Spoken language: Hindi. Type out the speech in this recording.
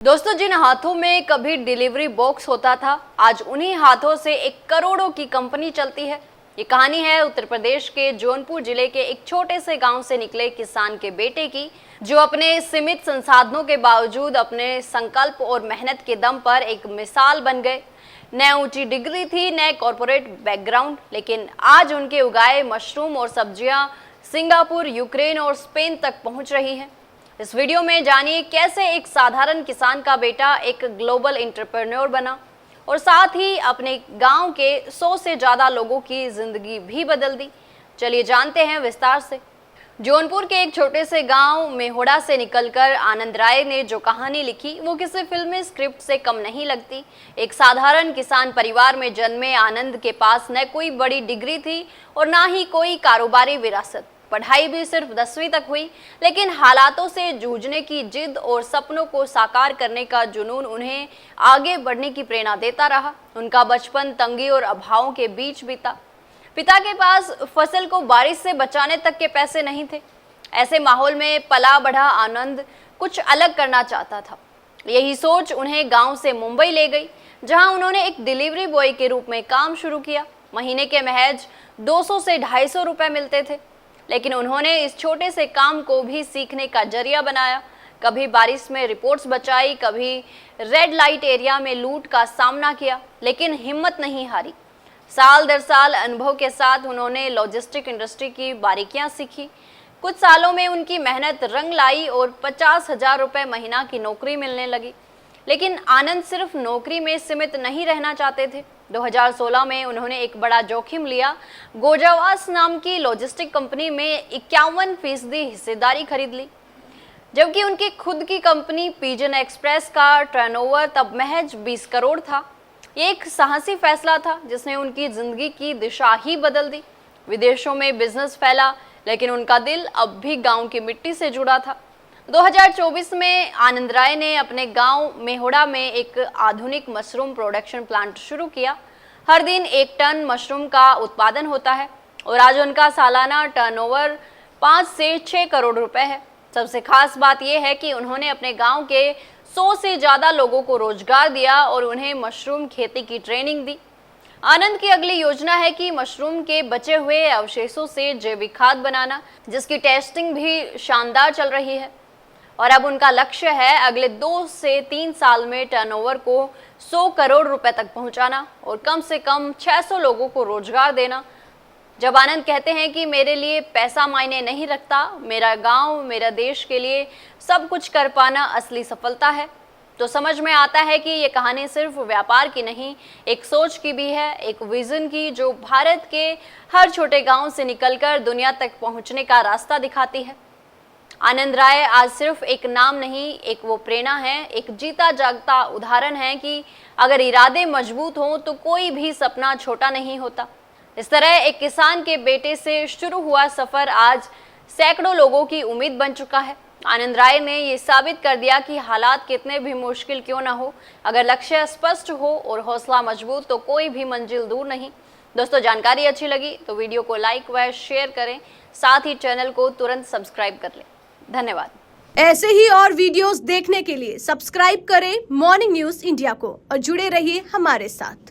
दोस्तों, जिन हाथों में कभी डिलीवरी बॉक्स होता था, आज उन्हीं हाथों से एक करोड़ों की कंपनी चलती है। ये कहानी है उत्तर प्रदेश के जौनपुर जिले के एक छोटे से गांव से निकले किसान के बेटे की, जो अपने सीमित संसाधनों के बावजूद अपने संकल्प और मेहनत के दम पर एक मिसाल बन गए। न ऊंची डिग्री थी, न कॉरपोरेट बैकग्राउंड, लेकिन आज उनके उगाए मशरूम और सब्जियां सिंगापुर, यूक्रेन और स्पेन तक पहुंच रही हैं। इस वीडियो में जानिए कैसे एक साधारण किसान का बेटा एक ग्लोबल एंटरप्रेन्योर बना और साथ ही अपने गांव के 100 से ज़्यादा लोगों की जिंदगी भी बदल दी। चलिए जानते हैं विस्तार से। जौनपुर के एक छोटे से गांव मेहोड़ा से निकलकर आनंद राय ने जो कहानी लिखी, वो किसी फिल्मी स्क्रिप्ट से कम नहीं लगती। एक साधारण किसान परिवार में जन्मे आनंद के पास न कोई बड़ी डिग्री थी और ना ही कोई कारोबारी विरासत। पढ़ाई भी सिर्फ 10वीं तक हुई, लेकिन हालातों से जूझने की जिद और सपनों को साकार करने का जुनून उन्हें आगे बढ़ने की प्रेरणा देता रहा। उनका बचपन तंगी और अभावों के बीच बीता। पिता के पास फसल को बारिश से बचाने तक के पैसे नहीं थे। ऐसे माहौल में पला बढ़ा आनंद कुछ अलग करना चाहता था। यही सोच उन्हें गांव से मुंबई ले गई, जहां उन्होंने एक डिलीवरी बॉय के रूप में काम शुरू किया। महीने के महज 200 से 250 रुपए मिलते थे, लेकिन उन्होंने इस छोटे से काम को भी सीखने का जरिया बनाया। कभी बारिश में रिपोर्ट्स बचाई, कभी रेड लाइट एरिया में लूट का सामना किया, लेकिन हिम्मत नहीं हारी। साल दर साल अनुभव के साथ उन्होंने लॉजिस्टिक इंडस्ट्री की बारीकियां सीखी। कुछ सालों में उनकी मेहनत रंग लाई और 50,000 रुपये महीना की नौकरी मिलने लगी। लेकिन आनंद सिर्फ नौकरी में सीमित नहीं रहना चाहते थे। 2016 में उन्होंने एक बड़ा जोखिम लिया। गोजावास नाम की लॉजिस्टिक कंपनी में 51% हिस्सेदारी खरीद ली, जबकि उनकी खुद की कंपनी पिजन एक्सप्रेस का टर्नओवर तब महज 20 करोड़ था। ये एक साहसी फैसला था जिसने उनकी जिंदगी की दिशा ही बदल दी। विदेशों में बिजनेस फैला, लेकिन उनका दिल अब भी गांव की मिट्टी से जुड़ा था। 2024 में आनंद राय ने अपने गांव मेहोड़ा में एक आधुनिक मशरूम प्रोडक्शन प्लांट शुरू किया। हर दिन 1 टन मशरूम का उत्पादन होता है और आज उनका सालाना टर्नओवर 5 से 6 करोड़ रुपए है। सबसे खास बात यह है कि उन्होंने अपने गांव के 100 से ज़्यादा लोगों को रोजगार दिया और उन्हें मशरूम खेती की ट्रेनिंग दी। आनंद की अगली योजना है कि मशरूम के बचे हुए अवशेषों से जैविक खाद बनाना, जिसकी टेस्टिंग भी शानदार चल रही है। और अब उनका लक्ष्य है अगले 2 से 3 साल में टर्नओवर को 100 करोड़ रुपए तक पहुंचाना और कम से कम 600 लोगों को रोजगार देना। जब आनंद कहते हैं कि मेरे लिए पैसा मायने नहीं रखता, मेरा गांव, मेरा देश के लिए सब कुछ कर पाना असली सफलता है, तो समझ में आता है कि ये कहानी सिर्फ व्यापार की नहीं, एक सोच की भी है, एक विजन की, जो भारत के हर छोटे गांव से निकलकर दुनिया तक पहुंचने का रास्ता दिखाती है। आनंद राय आज सिर्फ एक नाम नहीं, एक वो प्रेरणा है, एक जीता जागता उदाहरण है कि अगर इरादे मजबूत हों तो कोई भी सपना छोटा नहीं होता। इस तरह एक किसान के बेटे से शुरू हुआ सफर आज सैकड़ों लोगों की उम्मीद बन चुका है। आनंद राय ने ये साबित कर दिया कि हालात कितने भी मुश्किल क्यों ना हो, अगर लक्ष्य स्पष्ट हो और हौसला मजबूत, तो कोई भी मंजिल दूर नहीं। दोस्तों, जानकारी अच्छी लगी तो वीडियो को लाइक व शेयर करें, साथ ही चैनल को तुरंत सब्सक्राइब कर लें। धन्यवाद। ऐसे ही और वीडियोस देखने के लिए सब्सक्राइब करें मॉर्निंग न्यूज इंडिया को और जुड़े रहिए हमारे साथ।